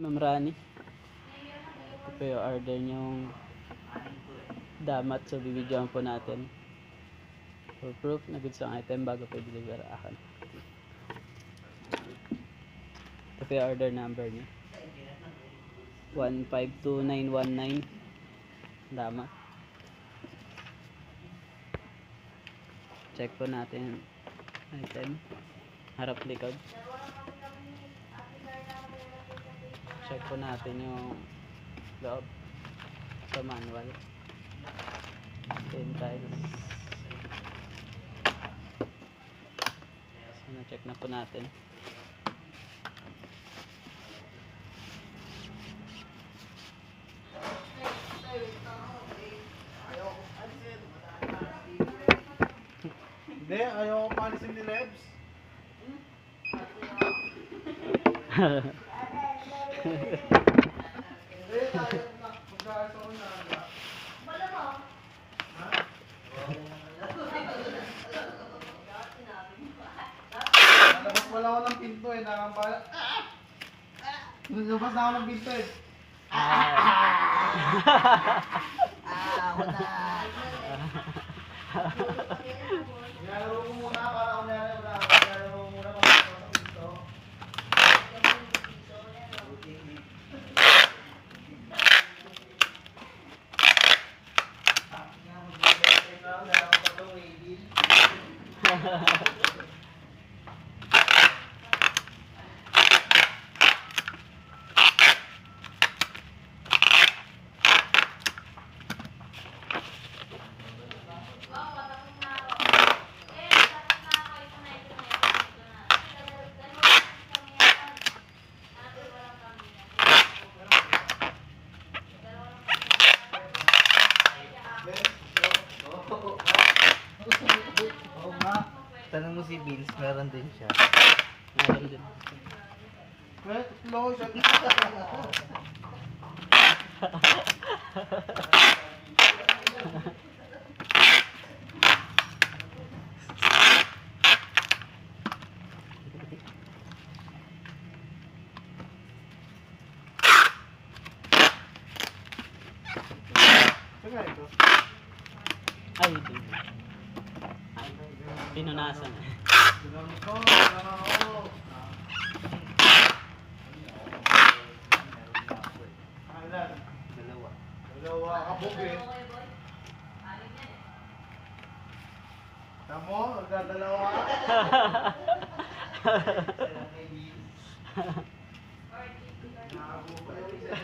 Ma'am Rani. Ito po yung order nyong damat. So, bibidyoan po natin. For proof na goods ang item bago po i-deliver akin. Ito po yung order number nyo. 152919 damat. Check po natin item. Harap likod. Check po natin yung loob sa manual. Then tiles. So, na-check na po natin. Hindi, ayaw ko palisin ni Lebs. Hindi, ayaw na. Pagkakas ako na. Wala mo? Ha? Nalabas wala ako ng pinto eh. Nakambala. Nalabas na ako ng pinto eh. Ako na. Nilalaro ko muna para ako nilalaro ko muna para ako sa pinto. Oo nga. Tanong mo si Vince, meron din siya. Meron din. Slow siya. Saan nga ito? Ay, ito. Pinunasan. Ginamit ko, ginamit. Ilan? Dalawa. Dalawa kabog eh. Tamo, nagdadalawa. Nakabog pa yung isa.